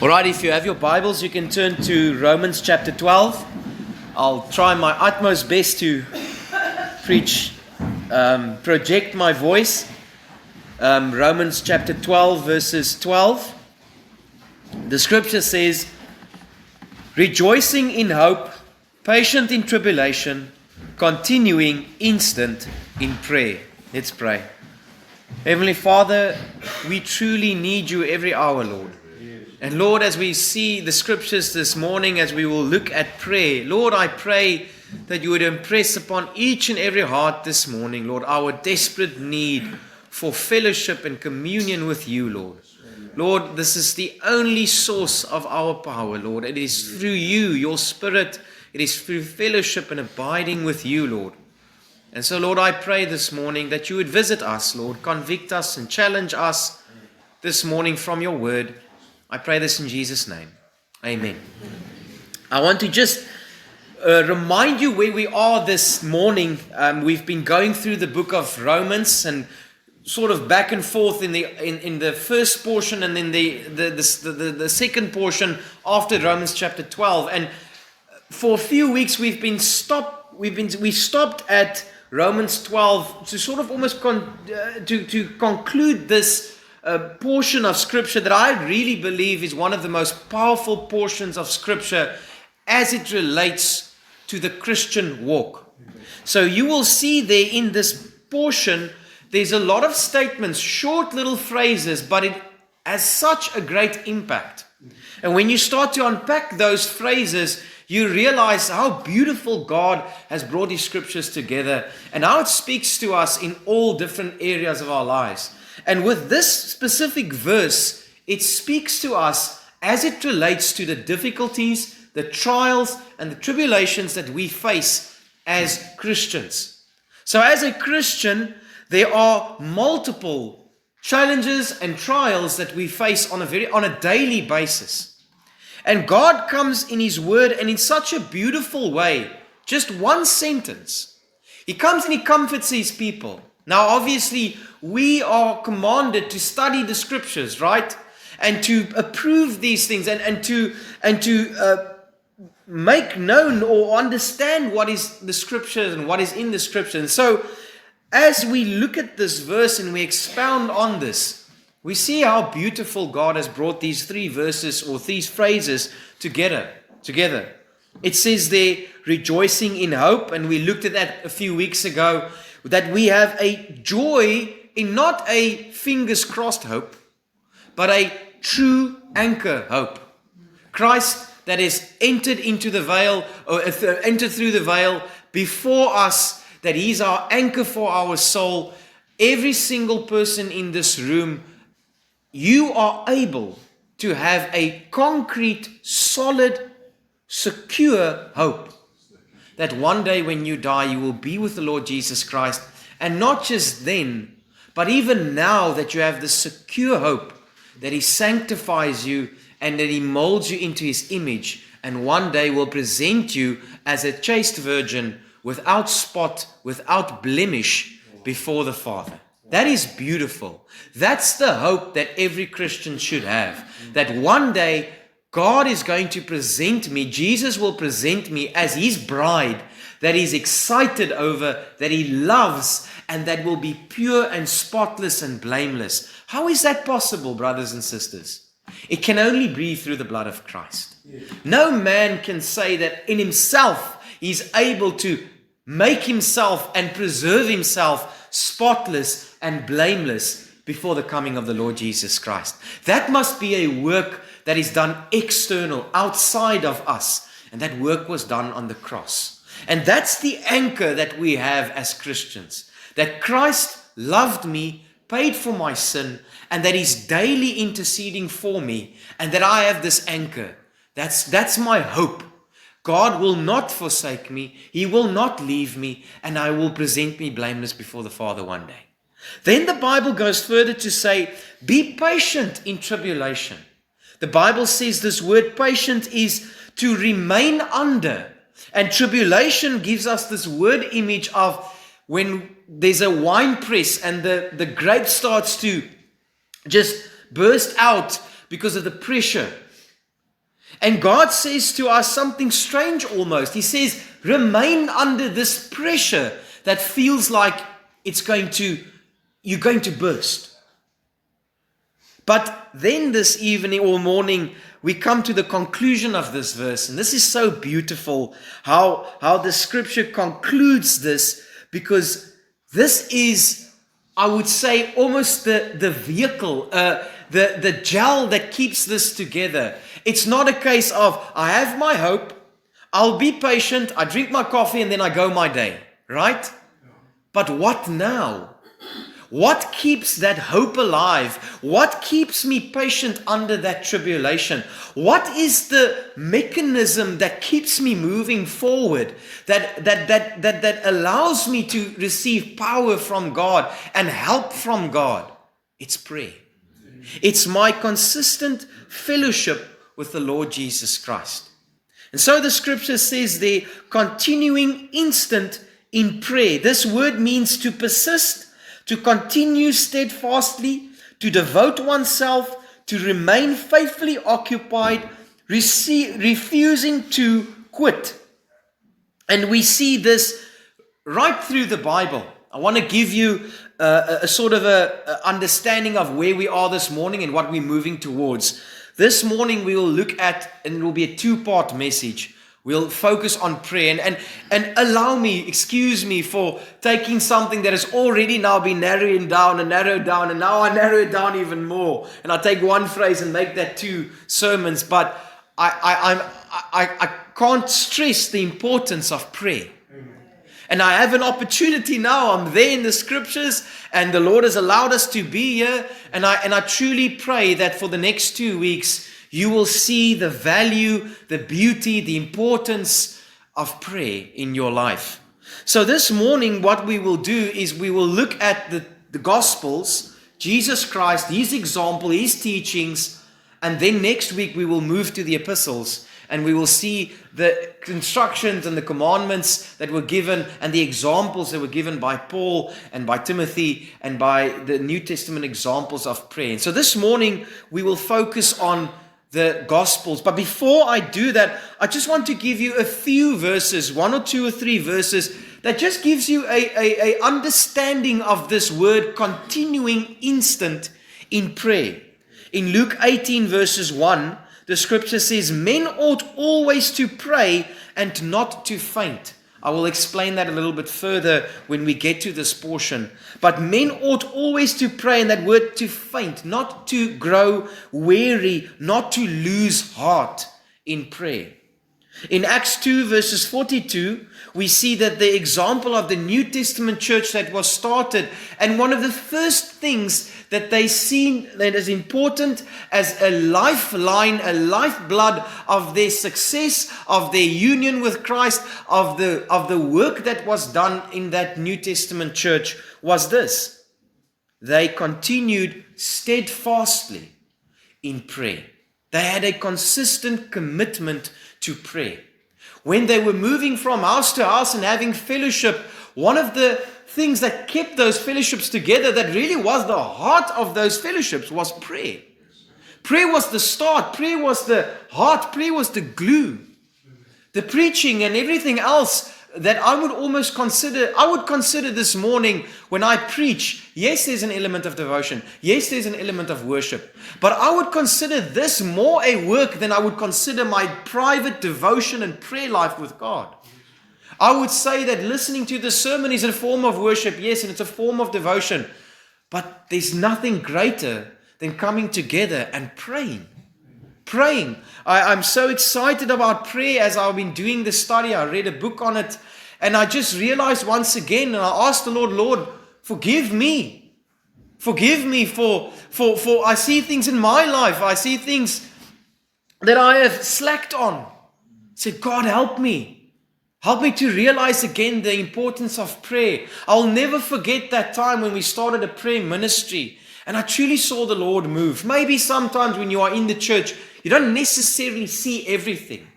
Alright, if you have your Bibles, you can turn to Romans chapter 12. I'll try my utmost best to project my voice. Romans chapter 12, verses 12. The scripture says, rejoicing in hope, patient in tribulation, continuing instant in prayer. Let's pray. Heavenly Father, we truly need you every hour, Lord. And Lord, as we see the scriptures this morning, as we will look at prayer, Lord, I pray that you would impress upon each and every heart this morning, Lord, our desperate need for fellowship and communion with you, Lord. Lord, this is the only source of our power, Lord. It is through you, your Spirit. It is through fellowship and abiding with you, Lord. And so, Lord, I pray this morning that you would visit us, Lord, convict us and challenge us this morning from your word. I pray this in Jesus' name. Amen. I want to just remind you where we are this morning. We've been going through the book of Romans and sort of back and forth in the first portion and then the second portion after Romans chapter 12. And for a few weeks we stopped at Romans 12 to sort of almost to conclude this portion of scripture that I really believe is one of the most powerful portions of scripture as it relates to the Christian walk. So you will see there in this portion, there's a lot of statements, short little phrases, but it has such a great impact. And when you start to unpack those phrases, you realize how beautiful God has brought His scriptures together and how it speaks to us in all different areas of our lives. And with this specific verse, it speaks to us as it relates to the difficulties, the trials, and the tribulations that we face as Christians. So as a Christian, there are multiple challenges and trials that we face on a daily basis. And God comes in His word and in such a beautiful way, just one sentence. He comes and He comforts His people. Now, obviously, we are commanded to study the scriptures, right? And to approve these things and to make known or understand what is the scriptures and what is in the scripture. And so, as we look at this verse and we expound on this, we see how beautiful God has brought these three verses or these phrases together. It says there, rejoicing in hope, and we looked at that a few weeks ago, that we have a joy in not a fingers crossed hope, but a true anchor hope. Christ that has entered into the veil, or entered through the veil before us, that He's our anchor for our soul. Every single person in this room, you are able to have a concrete, solid, secure hope that one day when you die, you will be with the Lord Jesus Christ. And not just then, but even now that you have the secure hope that He sanctifies you and that He molds you into His image, and one day will present you as a chaste virgin without spot, without blemish before the Father. That is beautiful. That's the hope that every Christian should have. That one day God is going to present me, Jesus will present me as His bride that He's excited over, that He loves, and that will be pure and spotless and blameless. How is that possible, brothers and sisters? It can only be through the blood of Christ. No man can say that in himself he's able to make himself and preserve himself spotless and blameless before the coming of the Lord Jesus Christ. That must be a work that is done external, outside of us. And that work was done on the cross. And that's the anchor that we have as Christians. That Christ loved me, paid for my sin, and that He's daily interceding for me. And that I have this anchor. That's my hope. God will not forsake me. He will not leave me. And I will present me blameless before the Father one day. Then the Bible goes further to say, be patient in tribulation. The Bible says this word patient is to remain under. And tribulation gives us this word image of when there's a wine press and the grape starts to just burst out because of the pressure. And God says to us something strange almost. He says, remain under this pressure that feels like you're going to burst. But then this evening or morning, we come to the conclusion of this verse. And this is so beautiful how the scripture concludes this, because this is, I would say, almost the vehicle, the gel that keeps this together. It's not a case of, I have my hope, I'll be patient, I drink my coffee, and then I go my day, right? But what now? What keeps that hope alive? What keeps me patient under that tribulation? What is the mechanism that keeps me moving forward, that allows me to receive power from God and help from God? It's prayer. It's my consistent fellowship with the Lord Jesus Christ. And so the scripture says there, continuing instant in prayer. This word means to persist, to continue steadfastly, to devote oneself, to remain faithfully occupied, refusing to quit. And we see this right through the Bible. I want to give you a sort of a understanding of where we are this morning and what we're moving towards. This morning we will look at, and it will be a two-part message. We'll focus on prayer and allow me, excuse me for taking something that has already now been narrowed down, and now I narrow it down even more. And I take one phrase and make that 2 sermons. But I can't stress the importance of prayer. And I have an opportunity now. I'm there in the scriptures, and the Lord has allowed us to be here. And I truly pray that for the next 2 weeks, you will see the value, the beauty, the importance of prayer in your life. So this morning, what we will do is we will look at the Gospels, Jesus Christ, His example, His teachings, and then next week we will move to the epistles, and we will see the instructions and the commandments that were given and the examples that were given by Paul and by Timothy and by the New Testament examples of prayer. And so this morning we will focus on the Gospels. But before I do that, I just want to give you a few verses, 1 or 2 or 3 verses, that just gives you a understanding of this word continuing instant in prayer. In Luke 18 verses 1, the scripture says, men ought always to pray and not to faint. I will explain that a little bit further when we get to this portion. But men ought always to pray, and that word to faint, not to grow weary, not to lose heart in prayer. In Acts 2 verses 42, we see that the example of the New Testament church that was started, and one of the first things that they seen that is important as a lifeline, a lifeblood of their success, of their union with Christ, of the work that was done in that New Testament church was this. They continued steadfastly in prayer. They had a consistent commitment to prayer. When they were moving from house to house and having fellowship, one of the things that kept those fellowships together, that really was the heart of those fellowships, was prayer. Prayer was the start. Prayer was the heart. Prayer was the glue. The preaching and everything else that I would consider this morning when I preach. Yes, there's an element of devotion. Yes, there's an element of worship. But I would consider this more a work than I would consider my private devotion and prayer life with God. I would say that listening to the sermon is a form of worship, yes, and it's a form of devotion. But there's nothing greater than coming together and praying. Praying. I'm so excited about prayer as I've been doing this study. I read a book on it, and I just realized once again, and I asked the Lord, forgive me. Forgive me for I see things in my life. I see things that I have slacked on. I said, God, help me. Help me to realize again the importance of prayer. I'll never forget that time when we started a prayer ministry and I truly saw the Lord move. Maybe sometimes when you are in the church, you don't necessarily see everything.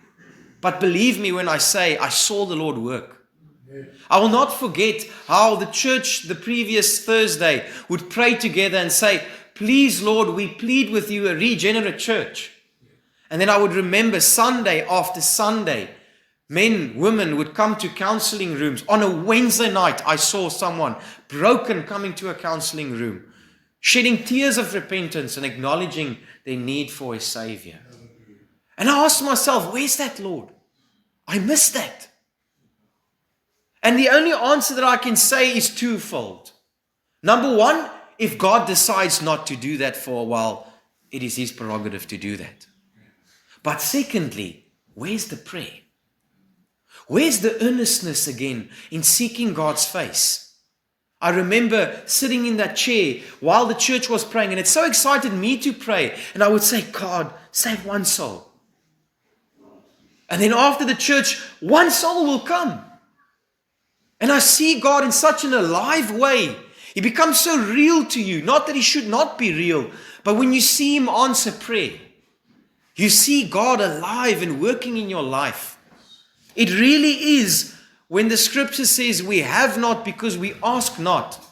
But believe me when I say I saw the Lord work. I will not forget how the church the previous Thursday would pray together and say, please, Lord, we plead with you a regenerate church. And then I would remember Sunday after Sunday, men, women would come to counseling rooms. On a Wednesday night, I saw someone broken coming to a counseling room, shedding tears of repentance and acknowledging their need for a Savior. And I asked myself, where's that, Lord? I miss that. And the only answer that I can say is twofold. Number one, if God decides not to do that for a while, it is His prerogative to do that. But secondly, where's the prayer? Where's the earnestness again in seeking God's face? I remember sitting in that chair while the church was praying, and it so excited me to pray. And I would say, God, save one soul. And then after the church, one soul will come. And I see God in such an alive way. He becomes so real to you. Not that He should not be real, but when you see Him answer prayer, you see God alive and working in your life. It really is when the scripture says we have not because we ask not.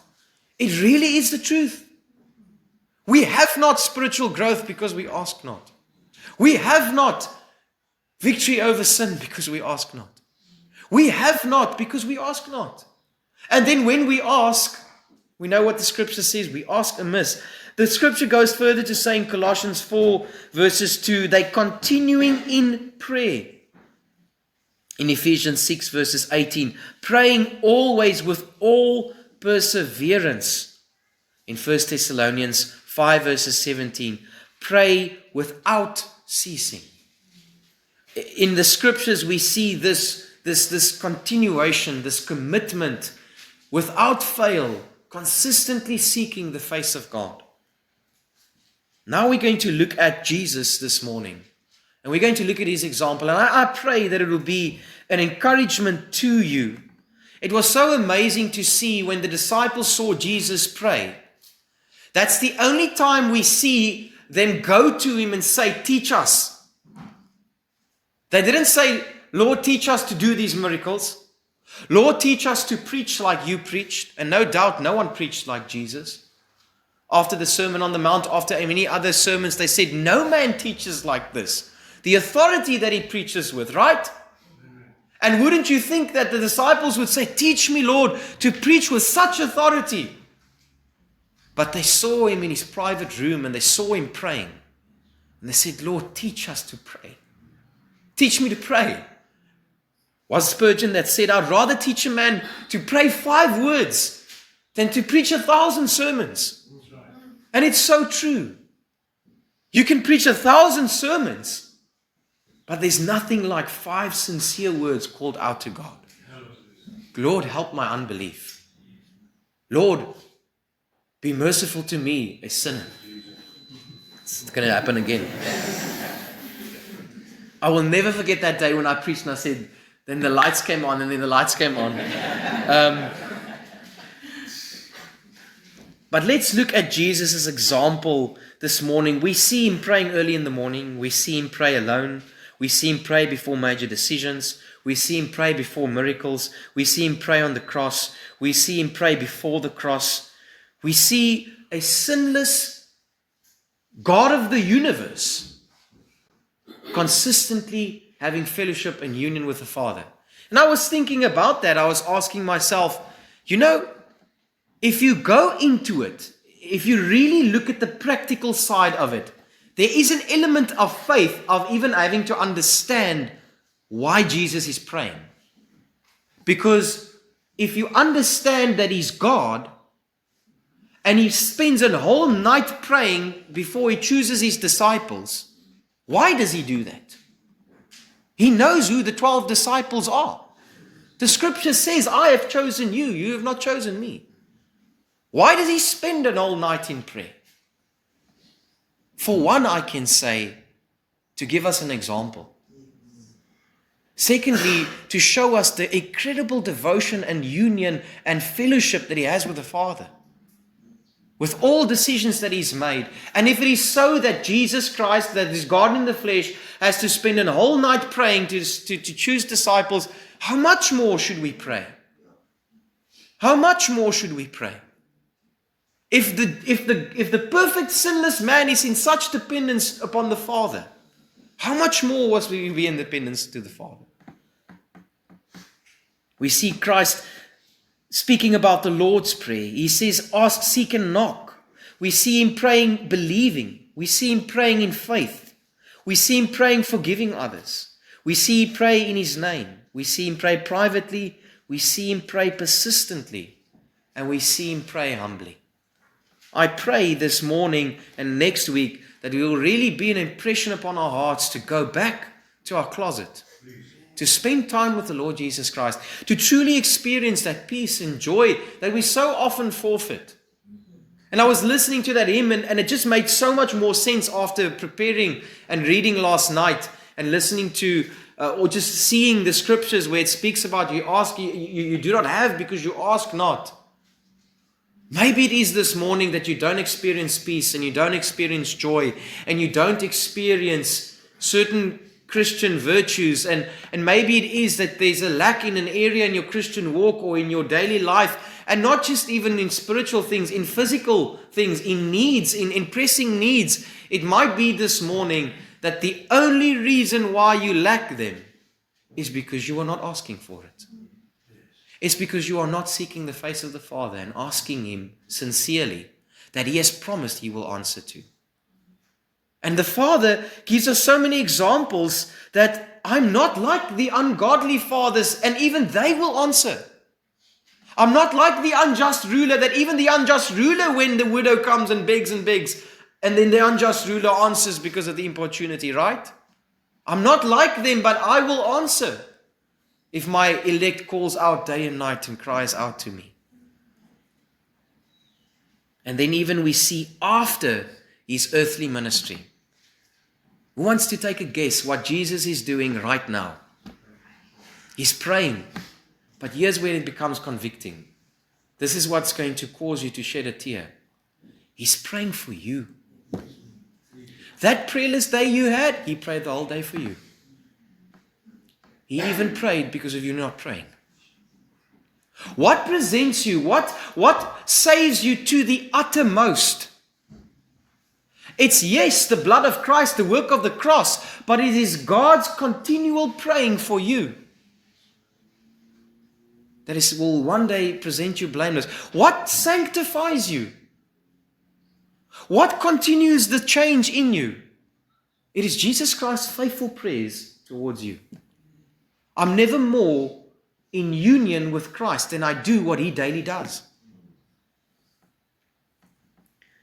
It really is the truth. We have not spiritual growth because we ask not. We have not victory over sin because we ask not. We have not because we ask not. And then when we ask, we know what the scripture says, we ask amiss. The scripture goes further to say in Colossians 4 verses 2, they're continuing in prayer. In Ephesians 6 verses 18, praying always with all perseverance. In 1 Thessalonians 5 verses 17, pray without ceasing. In the scriptures we see this continuation, this commitment, without fail, consistently seeking the face of God. Now we're going to look at Jesus this morning. And we're going to look at His example. And I pray that it will be an encouragement to you. It was so amazing to see when the disciples saw Jesus pray. That's the only time we see them go to Him and say, teach us. They didn't say, Lord, teach us to do these miracles. Lord, teach us to preach like you preached. And no doubt no one preached like Jesus. After the Sermon on the Mount, after many other sermons, they said, no man teaches like this. The authority that He preaches with, right? And wouldn't you think that the disciples would say, teach me, Lord, to preach with such authority? But they saw Him in His private room and they saw Him praying. And they said, Lord, teach us to pray. Teach me to pray. Was Spurgeon that said, I'd rather teach a man to pray 5 words than to preach 1,000 sermons. And it's so true. You can preach 1,000 sermons, but there's nothing like 5 sincere words called out to God. Lord, help my unbelief. Lord, be merciful to me, a sinner. It's going to happen again. I will never forget that day when I preached and I said, then the lights came on and then the lights came on. But let's look at Jesus' example this morning. We see Him praying early in the morning. We see Him pray alone. We see Him pray before major decisions. We see Him pray before miracles. We see Him pray on the cross. We see Him pray before the cross. We see a sinless God of the universe consistently having fellowship and union with the Father. And I was thinking about that. I was asking myself, if you go into it, if you really look at the practical side of it, there is an element of faith of even having to understand why Jesus is praying. Because if you understand that He's God and He spends a whole night praying before He chooses His disciples, why does He do that? He knows who the 12 disciples are. The scripture says, I have chosen you, you have not chosen me. Why does He spend an whole night in prayer? For one, I can say, to give us an example. Secondly, to show us the incredible devotion and union and fellowship that He has with the Father. With all decisions that He's made. And if it is so that Jesus Christ, that is God in the flesh, has to spend a whole night praying to choose disciples, how much more should we pray? How much more should we pray? If the perfect sinless man is in such dependence upon the Father, How much more was we be in dependence to the Father? We see Christ speaking about the Lord's Prayer. He says, ask, seek, and knock. We see him praying, believing. We see him praying in faith. We see him praying, forgiving others. We see him pray in his name. We see him pray privately. We see him pray persistently. And we see him pray humbly. I pray this morning and next week that we will really be an impression upon our hearts to go back to our closet, to spend time with the Lord Jesus Christ, to truly experience that peace and joy that we so often forfeit. And I was listening to that hymn and it just made so much more sense after preparing and reading last night and listening to or just seeing the scriptures where it speaks about you ask, you do not have because you ask not. Maybe it is this morning that you don't experience peace and you don't experience joy and you don't experience certain Christian virtues, and maybe it is that there's a lack in an area in your Christian walk or in your daily life, and not just even in spiritual things, in physical things, in needs, in pressing needs. It might be this morning that the only reason why you lack them is because you are not asking for it. It's because you are not seeking the face of the Father and asking him sincerely that he has promised he will answer to. And the Father gives us so many examples that I'm not like the ungodly fathers, and even they will answer. I'm not like the unjust ruler, that even the unjust ruler, when the widow comes and begs, and then the unjust ruler answers because of the importunity, right? I'm not like them, but I will answer if my elect calls out day and night and cries out to me. And then even we see after his earthly ministry. Who wants to take a guess what Jesus is doing right now? He's praying. But here's where it becomes convicting. This is what's going to cause you to shed a tear. He's praying for you. That prayerless day you had, he prayed the whole day for you. He even prayed because of you not praying. What presents you? What saves you to the uttermost? It's, yes, the blood of Christ, the work of the cross, but it is God's continual praying for you that will one day present you blameless. What sanctifies you? What continues the change in you? It is Jesus Christ's faithful prayers towards you. I'm never more in union with Christ than I do what he daily does.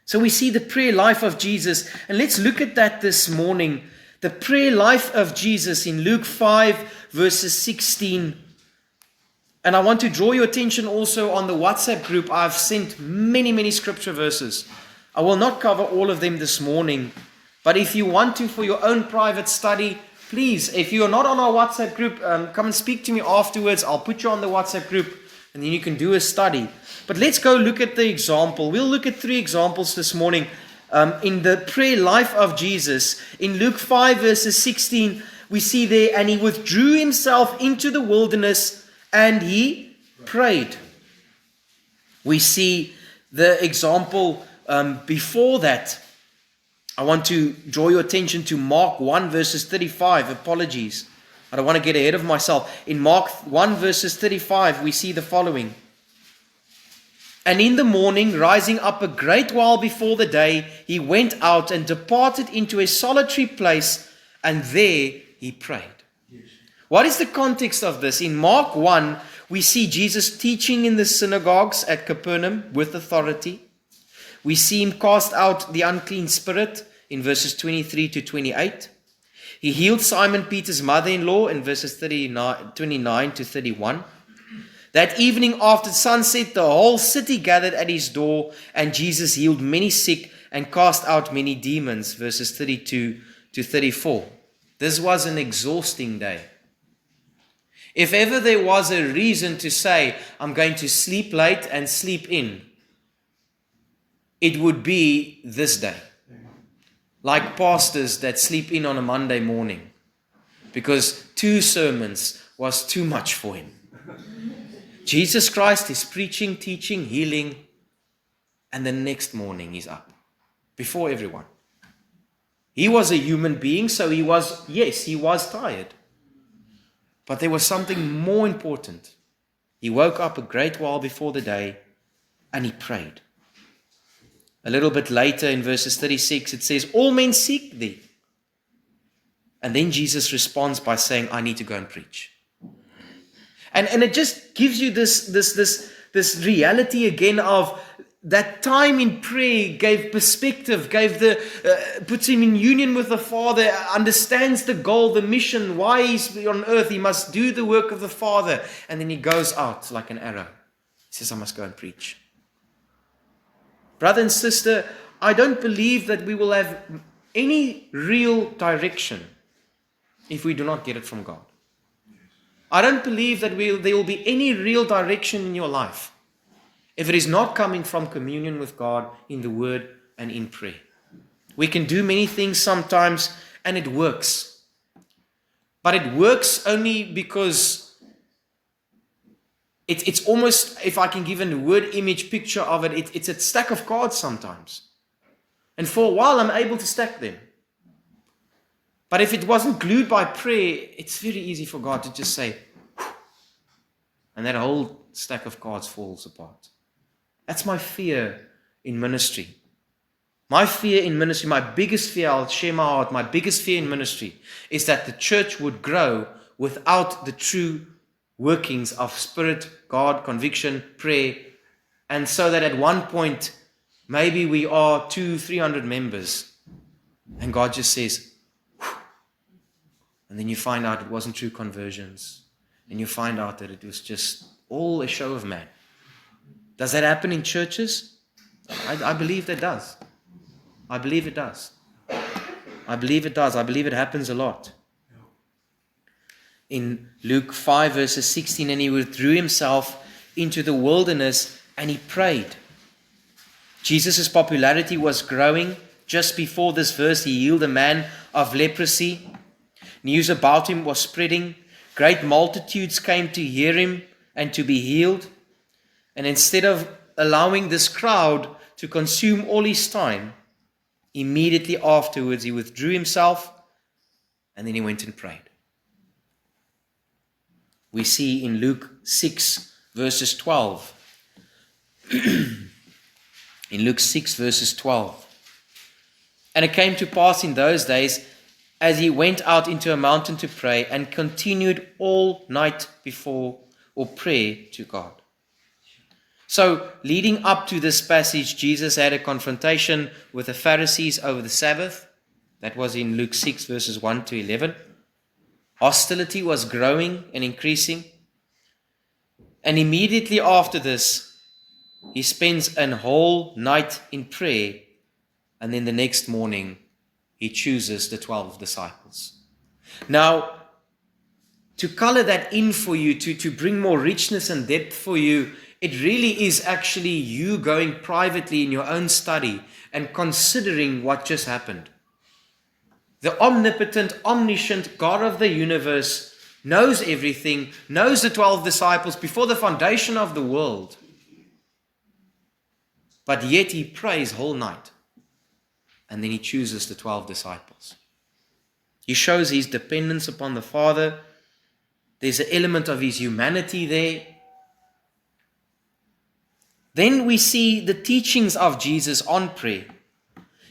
So we see the prayer life of Jesus, and let's look at that this morning. The prayer life of Jesus in Luke 5 verses 16. And I want to draw your attention also on the WhatsApp group. I've sent many scripture verses. I will not cover all of them this morning, but if you want to for your own private study, please, if you are not on our WhatsApp group, come and speak to me afterwards. I'll put you on the WhatsApp group and then you can do a study. But let's go look at the example. We'll look at 3 examples this morning in the prayer life of Jesus. In Luke 5 verses 16, we see there, and he withdrew himself into the wilderness and he prayed. We see the example before that. I want to draw your attention to Mark 1 verses 35. Apologies. I don't want to get ahead of myself. In Mark 1 verses 35, we see the following. And in the morning, rising up a great while before the day, he went out and departed into a solitary place, and there he prayed. Yes. What is the context of this? In Mark 1, we see Jesus teaching in the synagogues at Capernaum with authority. We see him cast out the unclean spirit in verses 23 to 28. He healed Simon Peter's mother-in-law in verses 29 to 31. That evening after sunset, the whole city gathered at his door, and Jesus healed many sick and cast out many demons, verses 32 to 34. This was an exhausting day. If ever there was a reason to say, I'm going to sleep late and sleep in, it would be this day. Like pastors that sleep in on a Monday morning because 2 sermons was too much for him. Jesus Christ is preaching, teaching, healing, and the next morning he's up before everyone. He was a human being, so he was tired. But there was something more important. He woke up a great while before the day and he prayed. A little bit later in verses 36, it says, all men seek thee. And then Jesus responds by saying, I need to go and preach. And it just gives you this reality again of that time in prayer gave perspective, puts him in union with the Father, understands the goal, the mission, why he's on earth. He must do the work of the Father. And then he goes out like an arrow. He says, I must go and preach. Brother and sister, I don't believe that we will have any real direction if we do not get it from God. I don't believe that there will be any real direction in your life if it is not coming from communion with God in the Word and in prayer. We can do many things sometimes and it works. But it works only because it's almost, if I can give a word image picture of it, it's a stack of cards sometimes. And for a while I'm able to stack them. But if it wasn't glued by prayer, it's very easy for God to just say, and that whole stack of cards falls apart. That's my fear in ministry. My fear in ministry, my biggest fear, I'll share my heart, my biggest fear in ministry is that the church would grow without the true workings of Spirit, God, conviction, prayer, and so that at one point, maybe we are 200-300 members, and God just says, and then you find out it wasn't true conversions. And you find out that it was just all a show of man. Does that happen in churches? I believe that does. I believe it does. I believe it does. I believe it happens a lot. In Luke 5 verses 16, and he withdrew himself into the wilderness and he prayed. Jesus' popularity was growing. Just before this verse, he healed a man of leprosy. News about him was spreading. Great multitudes came to hear him and to be healed. And instead of allowing this crowd to consume all his time, immediately afterwards he withdrew himself and then he went and prayed. We see in Luke 6 verses 12. In Luke 6 verses 12. And it came to pass in those days, as he went out into a mountain to pray and continued all night before or prayer to God. So, leading up to this passage, Jesus had a confrontation with the Pharisees over the Sabbath. That was in Luke 6 verses 1 to 11. Hostility was growing and increasing. And immediately after this, he spends a whole night in prayer, and then the next morning he chooses the 12 disciples. Now, to color that in for you, to bring more richness and depth for you, it really is actually you going privately in your own study and considering what just happened. The omnipotent, omniscient God of the universe knows everything, knows the 12 disciples before the foundation of the world. But yet he prays whole night. And then he chooses the 12 disciples. He shows his dependence upon the Father. There's an element of his humanity there. Then we see the teachings of Jesus on prayer.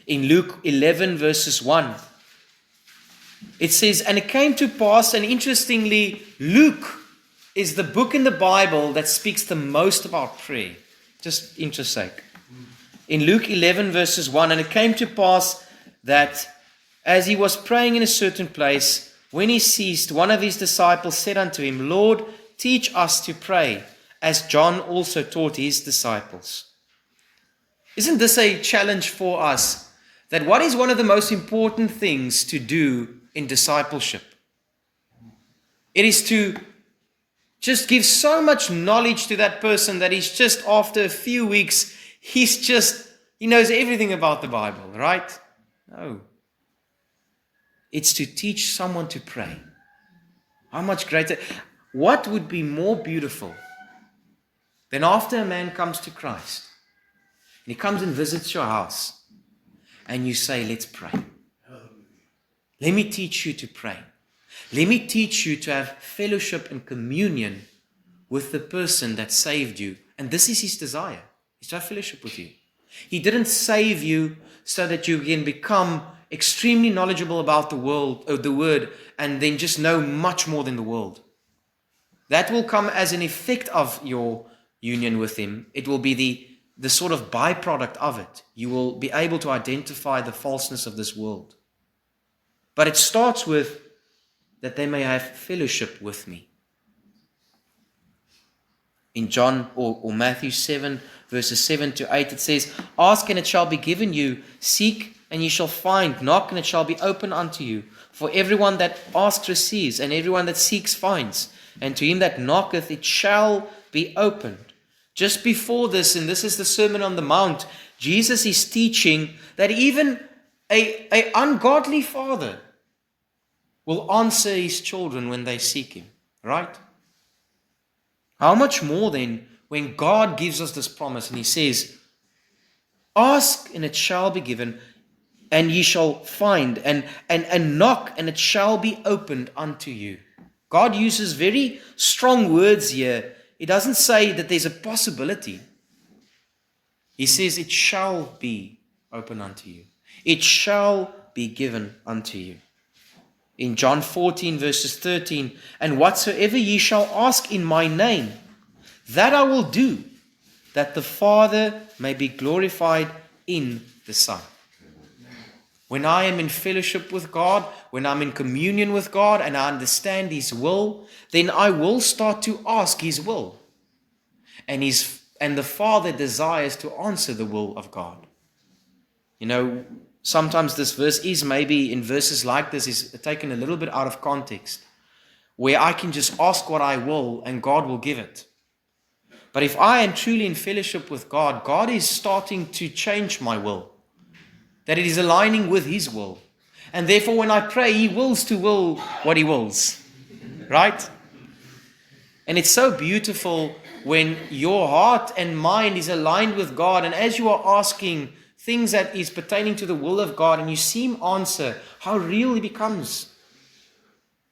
In Luke 11 verses 1. It says, and it came to pass, and interestingly, Luke is the book in the Bible that speaks the most about prayer. Just interest sake. In Luke 11 verses 1, and it came to pass that as he was praying in a certain place, when he ceased, one of his disciples said unto him, Lord, teach us to pray, as John also taught his disciples. Isn't this a challenge for us? That what is one of the most important things to do in discipleship? It is to just give so much knowledge to that person that he's just after a few weeks, he knows everything about the Bible, right? No. It's to teach someone to pray. How much greater? What would be more beautiful than after a man comes to Christ, and he comes and visits your house, and you say, let's pray. Let me teach you to pray. Let me teach you to have fellowship and communion with the person that saved you. And this is his desire, is to have fellowship with you. He didn't save you so that you can become extremely knowledgeable about the word, and then just know much more than the world. That will come as an effect of your union with him. It will be the sort of byproduct of it. You will be able to identify the falseness of this world. But it starts with that they may have fellowship with me. In John or Matthew 7, verses 7 to 8, it says, "Ask and it shall be given you. Seek and ye shall find. Knock and it shall be opened unto you. For everyone that asks receives, and everyone that seeks finds. And to him that knocketh it shall be opened." Just before this, and this is the Sermon on the Mount, Jesus is teaching that even a ungodly father will answer his children when they seek him. Right? How much more then when God gives us this promise and he says, "Ask and it shall be given, and ye shall find, and knock and it shall be opened unto you." God uses very strong words here. He doesn't say that there's a possibility. He says it shall be open unto you. It shall be given unto you. In John 14 verses 13, "And whatsoever ye shall ask in my name, that I will do, that the Father may be glorified in the Son." When I am in fellowship with God, when I'm in communion with God and I understand his will, then I will start to ask his will. And the Father desires to answer the will of God. You know, sometimes this verse is maybe in verses like this is taken a little bit out of context, where I can just ask what I will and God will give it. But if I am truly in fellowship with God, God is starting to change my will, that it is aligning with his will. And therefore when I pray, he wills to will what he wills. Right? And it's so beautiful when your heart and mind is aligned with God, and as you are asking things that is pertaining to the will of God and you see him answer, how real he becomes.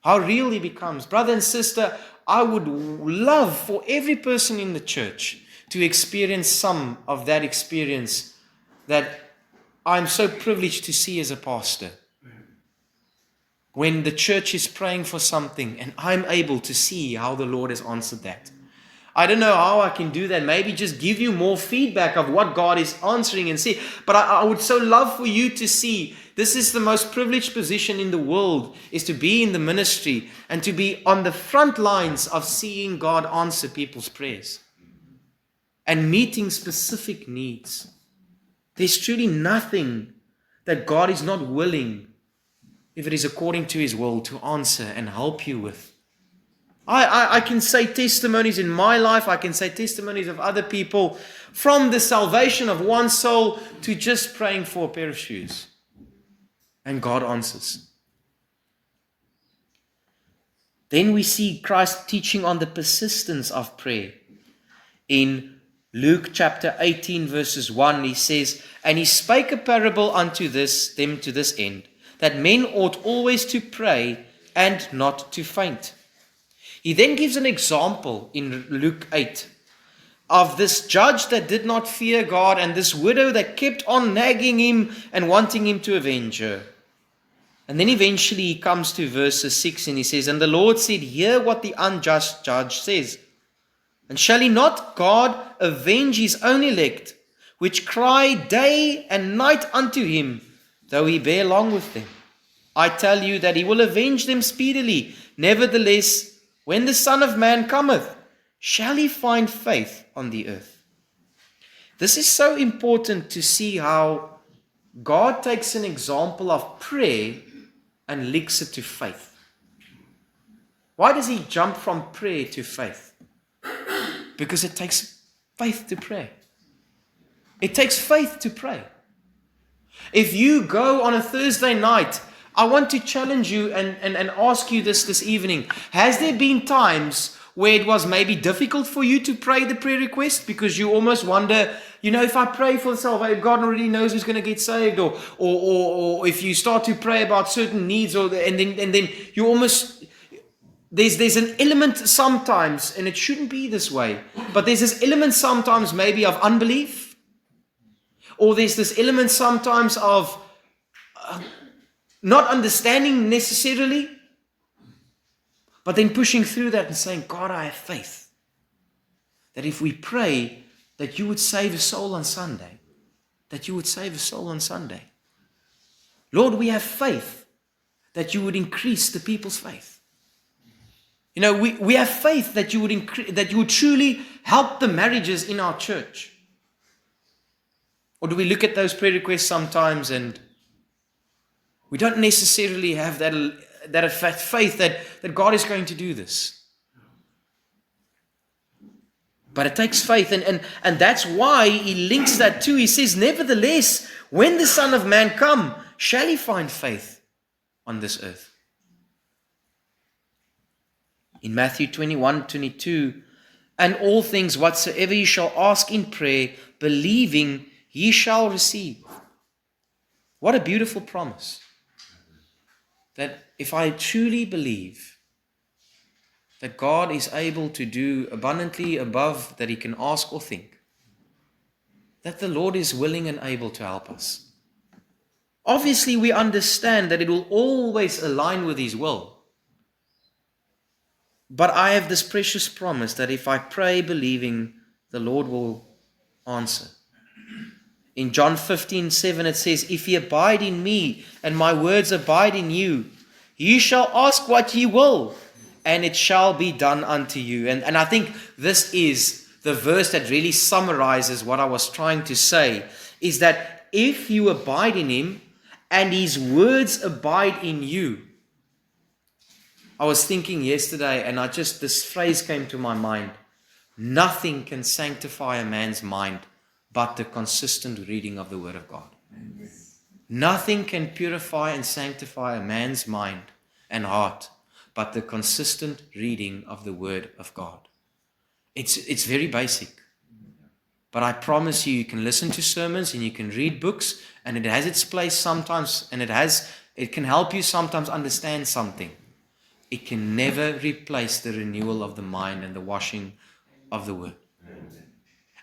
How real he becomes. Brother and sister, I would love for every person in the church to experience some of that experience that I'm so privileged to see as a pastor. When the church is praying for something and I'm able to see how the Lord has answered that. I don't know how I can do that. Maybe just give you more feedback of what God is answering and see. But I would so love for you to see, this is the most privileged position in the world, is to be in the ministry and to be on the front lines of seeing God answer people's prayers and meeting specific needs. There's truly nothing that God is not willing, if it is according to his will, to answer and help you with. I can say testimonies in my life, I can say testimonies of other people, from the salvation of one soul to just praying for a pair of shoes. And God answers. Then we see Christ teaching on the persistence of prayer. In Luke chapter 18 verses 1, he says, "And he spake a parable unto them to this end, that men ought always to pray and not to faint." He then gives an example in Luke 8 of this judge that did not fear God and this widow that kept on nagging him and wanting him to avenge her. And then eventually he comes to verses 6 and he says, "And the Lord said, Hear what the unjust judge says. And shall he not God avenge his own elect, which cry day and night unto him, though he bear long with them? I tell you that he will avenge them speedily. Nevertheless, when the Son of Man cometh, shall he find faith on the earth?" This is so important to see how God takes an example of prayer and links it to faith. Why does he jump from prayer to faith? Because it takes faith to pray. It takes faith to pray. If you go on a Thursday night, I want to challenge you and ask you this evening. Has there been times where it was maybe difficult for you to pray the prayer request because you almost wonder, if I pray for salvation, God already knows who's going to get saved, or if you start to pray about certain needs, and then you almost, there's an element sometimes, and it shouldn't be this way, but there's this element sometimes maybe of unbelief, or there's this element sometimes of not understanding necessarily, but then pushing through that and saying, God, I have faith that if we pray that you would save a soul on Sunday, that you would save a soul on Sunday. Lord, we have faith that you would increase the people's faith. We have faith that you would truly help the marriages in our church. Or do we look at those prayer requests sometimes and we don't necessarily have that faith that God is going to do this? But it takes faith, and that's why he links that too. He says, nevertheless, when the Son of Man come, shall he find faith on this earth? In Matthew 21:22, and all things whatsoever ye shall ask in prayer, believing, ye shall receive. What a beautiful promise. That if I truly believe that God is able to do abundantly above that he can ask or think, that the Lord is willing and able to help us. Obviously, we understand that it will always align with his will. But I have this precious promise that if I pray believing, the Lord will answer. In John 15:7 it says, if ye abide in me and my words abide in you, ye shall ask what ye will, and it shall be done unto you. And I think this is the verse that really summarizes what I was trying to say, is that if you abide in him and his words abide in you. I was thinking yesterday, and this phrase came to my mind: nothing can sanctify a man's mind but the consistent reading of the Word of God. Amen. Nothing can purify and sanctify a man's mind and heart but the consistent reading of the Word of God. It's very basic. But I promise you can listen to sermons and you can read books, and it has its place sometimes, and it can help you sometimes understand something. It can never replace the renewal of the mind and the washing of the Word.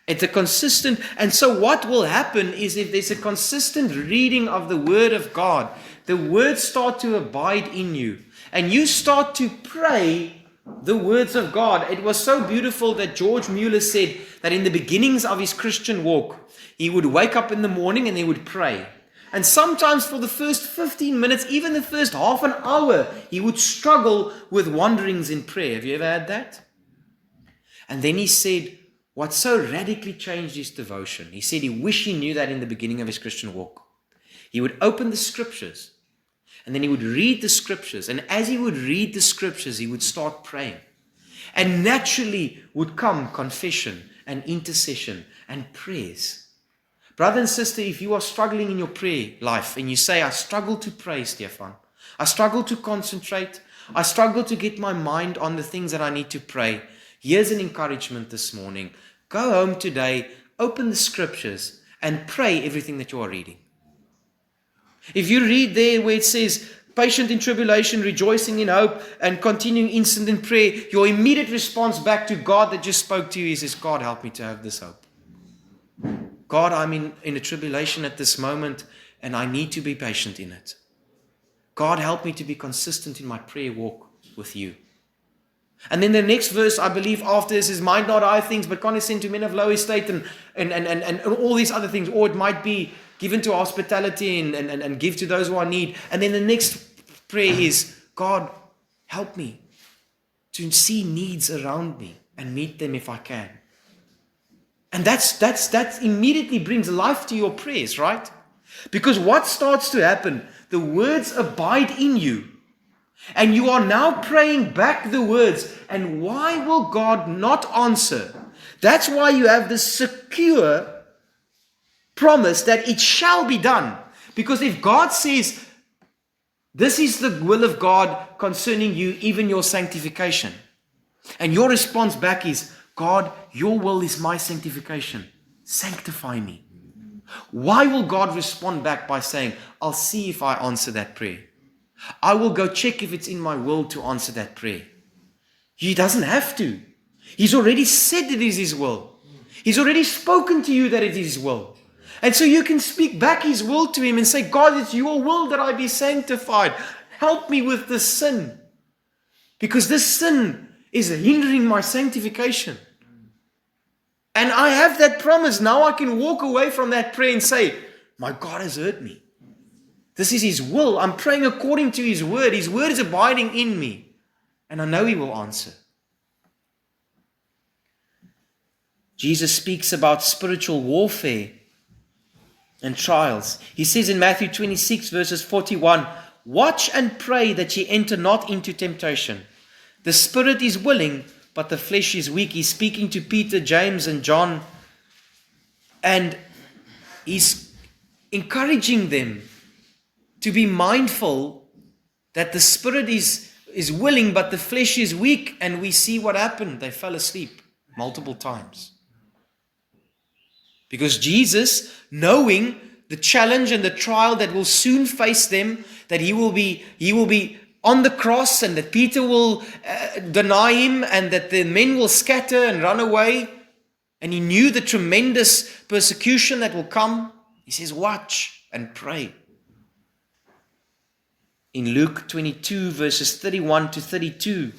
It's a consistent, and so what will happen is if there's a consistent reading of the Word of God, the words start to abide in you, and you start to pray the words of God. It was so beautiful that George Mueller said that in the beginnings of his Christian walk, he would wake up in the morning and he would pray. And sometimes for the first 15 minutes, even the first half an hour, he would struggle with wanderings in prayer. Have you ever had that? And then he said, what so radically changed his devotion, he said he wished he knew that in the beginning of his Christian walk. He would open the scriptures, and then he would read the scriptures. And as he would read the scriptures, he would start praying. And naturally would come confession and intercession and prayers. Brother and sister, if you are struggling in your prayer life and you say, I struggle to pray, Stefan. I struggle to concentrate. I struggle to get my mind on the things that I need to pray. Here's an encouragement this morning. Go home today, open the scriptures, and pray everything that you are reading. If you read there where it says, patient in tribulation, rejoicing in hope, and continuing instant in prayer, your immediate response back to God that just spoke to you is, God, help me to have this hope. God, I'm in a tribulation at this moment, and I need to be patient in it. God, help me to be consistent in my prayer walk with you. And then the next verse, I believe, after this is, mind not high things, but condescend to men of low estate, and all these other things. Or it might be given to hospitality and give to those who are in need. And then the next prayer is, God, help me to see needs around me and meet them if I can. And that immediately brings life to your prayers, right? Because what starts to happen? The words abide in you. And you are now praying back the words. And why will God not answer? That's why you have this secure promise that it shall be done. Because if God says, this is the will of God concerning you, even your sanctification, And your response back is, God, your will is my sanctification. Sanctify me. Why will God respond back by saying, I'll see if I answer that prayer. I will go check if it's in my will to answer that prayer. He doesn't have to. He's already said it is His will. He's already spoken to you that it is His will. And so you can speak back His will to Him and say, God, it's your will that I be sanctified. Help me with this sin. Because this sin is hindering my sanctification. And I have that promise. Now I can walk away from that prayer and say, my God has heard me. This is His will. I'm praying according to His word. His word is abiding in me. And I know He will answer. Jesus speaks about spiritual warfare and trials. He says in Matthew 26 verses 41, watch and pray that ye enter not into temptation. The spirit is willing, but the flesh is weak. He's speaking to Peter, James, and John. And He's encouraging them to be mindful that the spirit is willing, but the flesh is weak. And we see what happened. They fell asleep multiple times. Because Jesus, knowing the challenge and the trial that will soon face them, that He will be on the cross, and that Peter will deny Him, and that the men will scatter and run away. And He knew the tremendous persecution that will come. He says, watch and pray. In Luke 22 verses 31 to 32.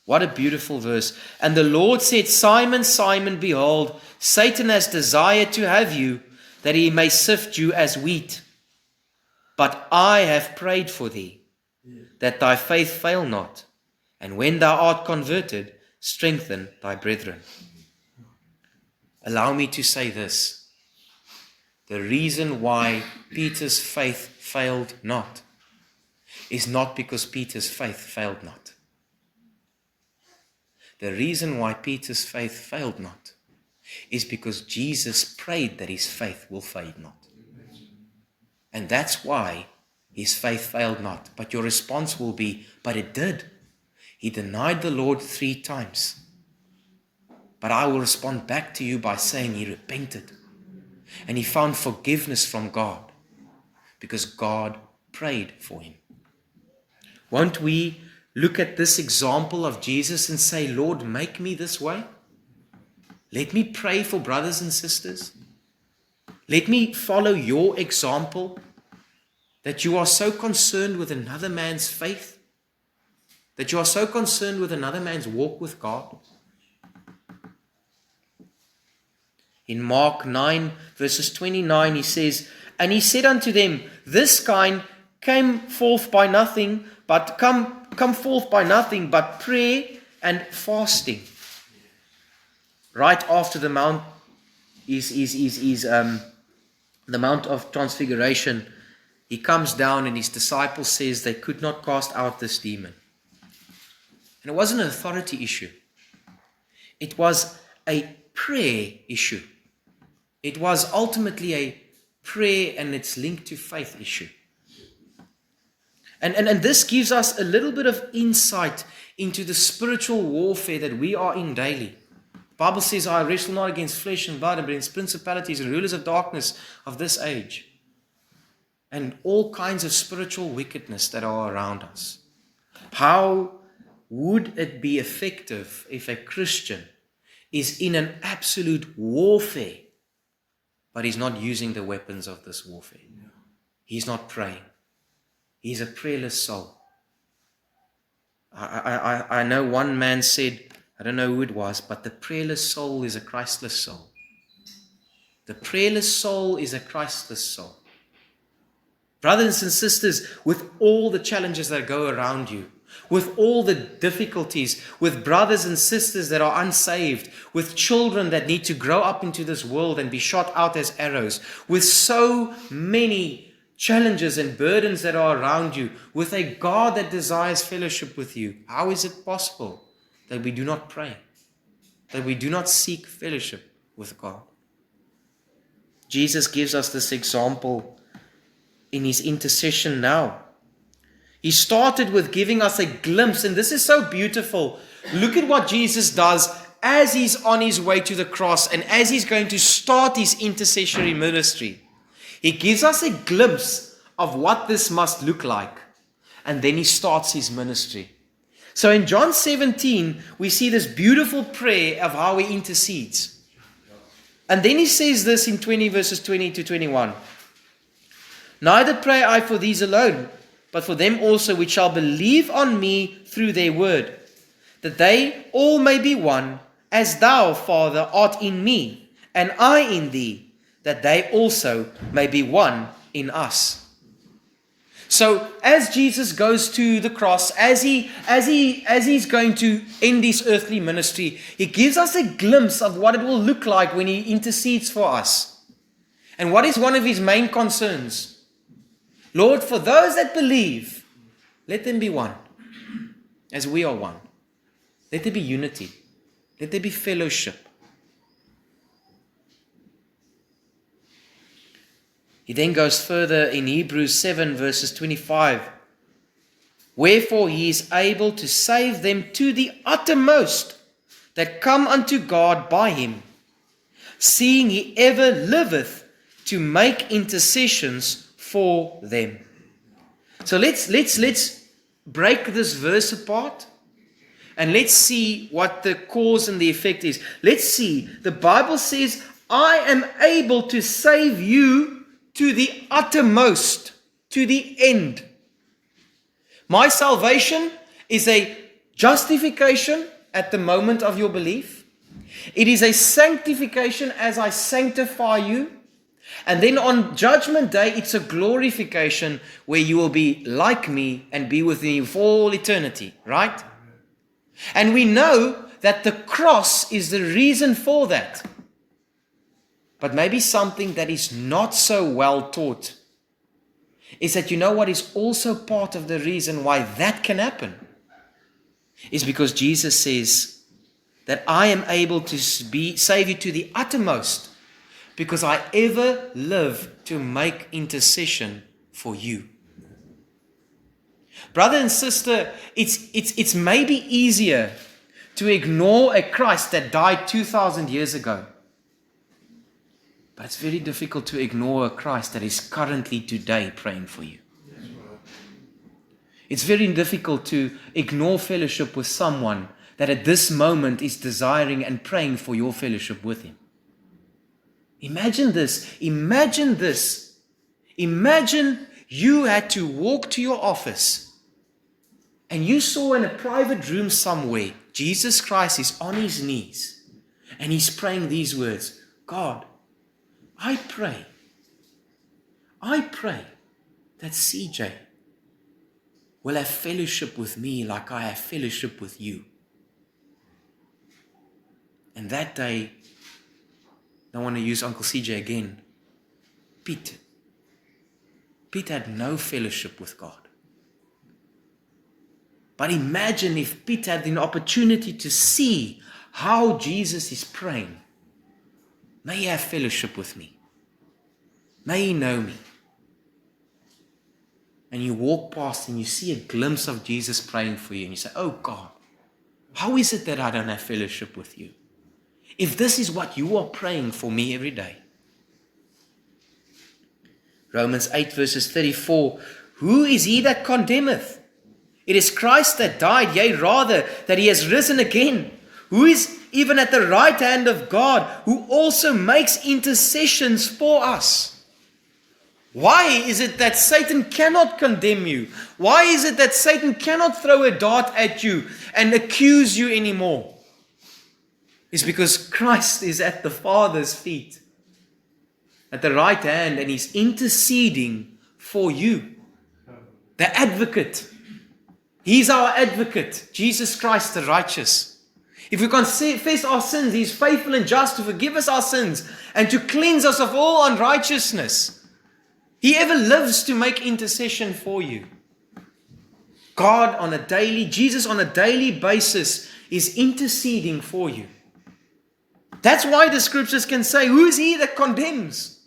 What a beautiful verse. And the Lord said, Simon, Simon, behold, Satan has desired to have you, that he may sift you as wheat. But I have prayed for thee, that thy faith fail not. And when thou art converted, strengthen thy brethren. Allow me to say this. The reason why Peter's faith failed not is not because Peter's faith failed not. The reason why Peter's faith failed not is because Jesus prayed that his faith will fade not. And that's why his faith failed not. But your response will be, but it did. He denied the Lord 3 times. But I will respond back to you by saying he repented. And he found forgiveness from God because God prayed for him. Won't we look at this example of Jesus and say, Lord, make me this way? Let me pray for brothers and sisters. Let me follow your example, that you are so concerned with another man's faith, that you are so concerned with another man's walk with God. In Mark 9 verses 29 he says, and he said unto them, this kind come forth by nothing but prayer and fasting. Right after the Mount the Mount of Transfiguration, he comes down and his disciples says they could not cast out this demon. And it wasn't an authority issue. It was a prayer issue. It was ultimately a prayer and it's linked to faith issue. And this gives us a little bit of insight into the spiritual warfare that we are in daily. The Bible says, I wrestle not against flesh and blood, but against principalities and rulers of darkness of this age. And all kinds of spiritual wickedness that are around us. How would it be effective if a Christian is in an absolute warfare, but he's not using the weapons of this warfare? He's not praying. He's a prayerless soul. I know one man said, I don't know who it was, but the prayerless soul is a Christless soul. The prayerless soul is a Christless soul. Brothers and sisters, with all the challenges that go around you, with all the difficulties, with brothers and sisters that are unsaved, with children that need to grow up into this world and be shot out as arrows, with so many challenges and burdens that are around you, with a God that desires fellowship with you, how is it possible that we do not pray, that we do not seek fellowship with God? Jesus gives us this example in his intercession now. He started with giving us a glimpse, and this is so beautiful. Look at what Jesus does as he's on his way to the cross and as he's going to start his intercessory ministry. He gives us a glimpse of what this must look like, and then he starts his ministry. So in John 17, we see this beautiful prayer of how he intercedes. And then he says this in 20 verses 20 to 21. Neither pray I for these alone, but for them also which shall believe on me through their word, that they all may be one, as thou, Father, art in me, and I in thee, that they also may be one in us. So as Jesus goes to the cross, as he's going to end his earthly ministry, he gives us a glimpse of what it will look like when he intercedes for us. And what is one of his main concerns? Lord, for those that believe, let them be one, as we are one. Let there be unity. Let there be fellowship. He then goes further in Hebrews 7 verses 25. Wherefore he is able to save them to the uttermost that come unto God by him, seeing he ever liveth to make intercessions for them. So let's break this verse apart and let's see what the cause and the effect is. Let's see. The Bible says, I am able to save you to the uttermost, to the end. My salvation is a justification at the moment of your belief. It is a sanctification as I sanctify you. And then on Judgment Day, it's a glorification where you will be like me and be with me for all eternity, right? And we know that the cross is the reason for that. But maybe something that is not so well taught is that, you know what is also part of the reason why that can happen is because Jesus says that I am able to save you to the uttermost because I ever live to make intercession for you. Brother and sister, it's maybe easier to ignore a Christ that died 2,000 years ago. But it's very difficult to ignore a Christ that is currently today praying for you. It's very difficult to ignore fellowship with someone that at this moment is desiring and praying for your fellowship with him. Imagine this. Imagine this. Imagine you had to walk to your office and you saw in a private room somewhere, Jesus Christ is on his knees and he's praying these words, God, I pray that CJ will have fellowship with me like I have fellowship with you. And that day, I don't want to use Uncle CJ again, Pete had no fellowship with God. But imagine if Pete had the opportunity to see how Jesus is praying. May he have fellowship with me. May he know me. And you walk past and you see a glimpse of Jesus praying for you and you say, oh God, how is it that I don't have fellowship with you? If this is what you are praying for me every day. Romans 8 verses 34, who is he that condemneth? It is Christ that died, yea rather that he has risen again, who is even at the right hand of God, who also makes intercessions for us. Why is it that Satan cannot condemn you? Why is it that Satan cannot throw a dart at you and accuse you anymore? It's because Christ is at the Father's feet, at the right hand, and he's interceding for you. The advocate. He's our advocate, Jesus Christ the righteous. If we confess our sins, he is faithful and just to forgive us our sins and to cleanse us of all unrighteousness. He ever lives to make intercession for you. Jesus on a daily basis is interceding for you. That's why the scriptures can say, who is he that condemns?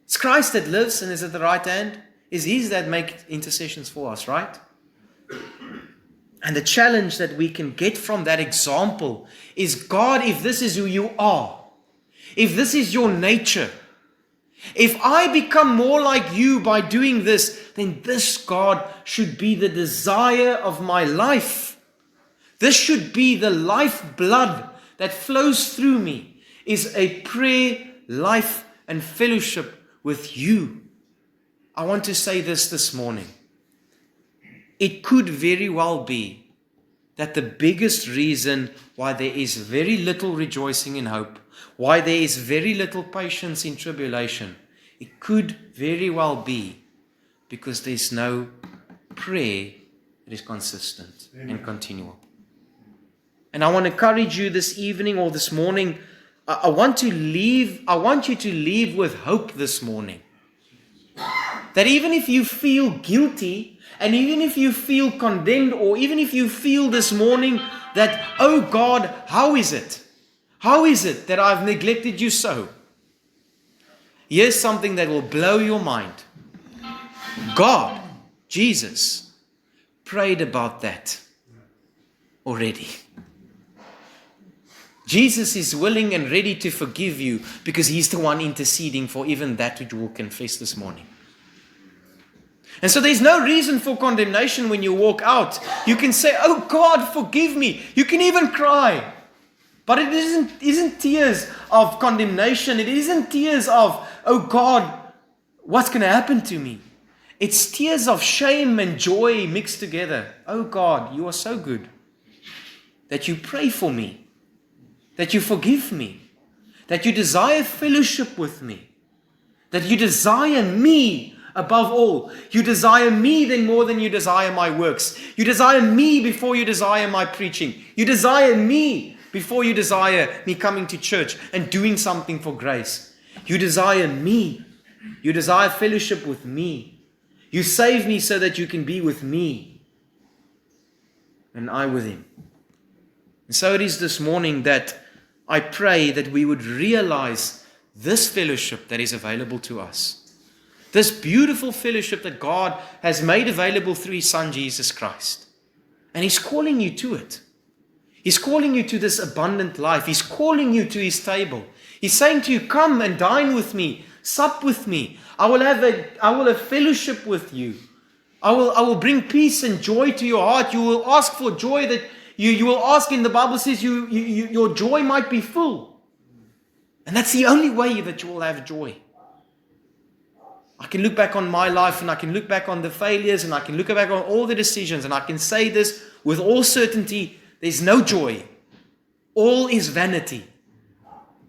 It's Christ that lives and is at the right hand. is His that make intercessions for us, right? And the challenge that we can get from that example is, God, if this is who you are, if this is your nature, if I become more like you by doing this, then this, God, should be the desire of my life. This should be the lifeblood that flows through me, is a prayer, life, and fellowship with you. I want to say this morning. It could very well be that the biggest reason why there is very little rejoicing in hope, why there is very little patience in tribulation, it could very well be because there's no prayer that is consistent and continual. And I want to encourage you this evening or this morning, I want you to leave with hope this morning. That even if you feel guilty, and even if you feel condemned, or even if you feel this morning that, oh God, how is it? How is it that I've neglected you so? Here's something that will blow your mind. God, Jesus, prayed about that already. Jesus is willing and ready to forgive you because He's the one interceding for even that which we'll confess this morning. And so there's no reason for condemnation when you walk out. You can say, oh God, forgive me. You can even cry. But it isn't tears of condemnation. It isn't tears of, oh God, what's going to happen to me? It's tears of shame and joy mixed together. Oh God, you are so good that you pray for me, that you forgive me, that you desire fellowship with me, that you desire me above all. You desire me then more than you desire my works. You desire me before you desire my preaching. You desire me before you desire me coming to church and doing something for grace. You desire me. You desire fellowship with me. You save me so that you can be with me and I with Him. And so it is this morning that I pray that we would realize this fellowship that is available to us. This beautiful fellowship that God has made available through His Son, Jesus Christ. And He's calling you to it. He's calling you to this abundant life. He's calling you to His table. He's saying to you, come and dine with me, sup with me. I will have fellowship with you. I will bring peace and joy to your heart. You will ask for joy that you will ask in. The Bible says your joy might be full. And that's the only way that you will have joy. I can look back on my life and I can look back on the failures and I can look back on all the decisions and I can say this with all certainty, there's no joy. All is vanity.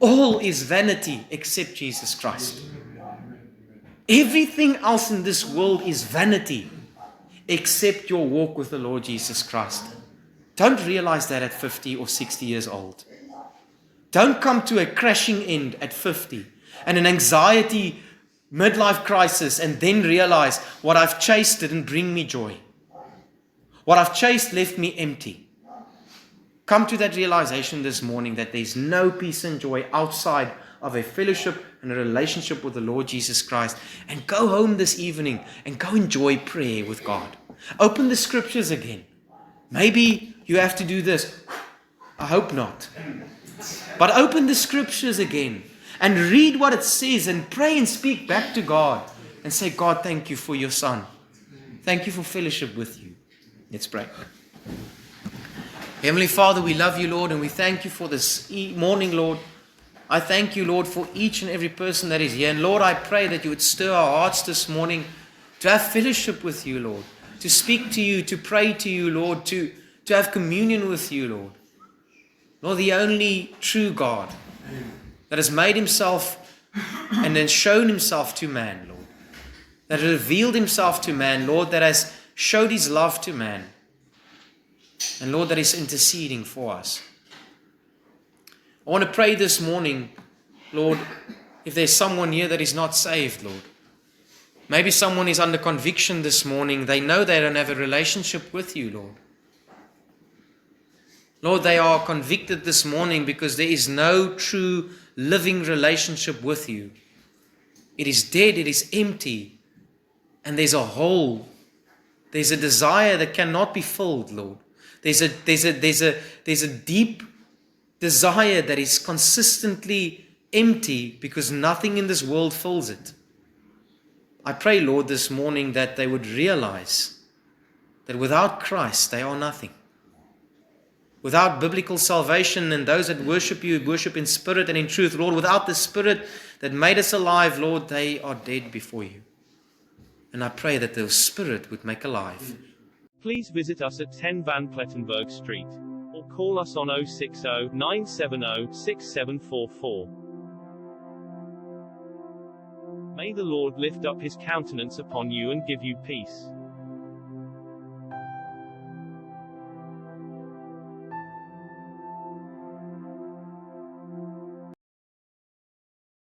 All is vanity except Jesus Christ. Everything else in this world is vanity except your walk with the Lord Jesus Christ. Don't realize that at 50 or 60 years old. Don't come to a crashing end at 50 and an anxiety midlife crisis and then realize what I've chased didn't bring me joy. What I've chased left me empty. Come to that realization this morning that there's no peace and joy outside of a fellowship and a relationship with the Lord Jesus Christ. And go home this evening and go enjoy prayer with God. Open the scriptures again. Maybe you have to do this. I hope not. But open the scriptures again. And read what it says and pray and speak back to God. And say, God, thank you for your Son. Thank you for fellowship with you. Let's pray. Heavenly Father, we love you, Lord, and we thank you for this morning, Lord. I thank you, Lord, for each and every person that is here. And Lord, I pray that you would stir our hearts this morning to have fellowship with you, Lord. To speak to you, to pray to you, Lord. To have communion with you, Lord. Lord, the only true God that has made himself and then shown himself to man, Lord. That has revealed himself to man, Lord, that has showed his love to man. And Lord, that is interceding for us. I want to pray this morning, Lord, if there's someone here that is not saved, Lord. Maybe someone is under conviction this morning. They know they don't have a relationship with you, Lord. Lord, they are convicted this morning because there is no true living relationship with you. It is dead, it is empty. And there's a hole. There's a desire that cannot be filled, Lord. There's a deep desire that is consistently empty because nothing in this world fills it. I pray, Lord, this morning that they would realize that without Christ, they are nothing. Without biblical salvation and those that worship you, worship in spirit and in truth, Lord, without the Spirit that made us alive, Lord, they are dead before you. And I pray that the Spirit would make alive. Please visit us at 10 Van Plettenberg Street, or call us on 060 970 6744. May the Lord lift up his countenance upon you and give you peace.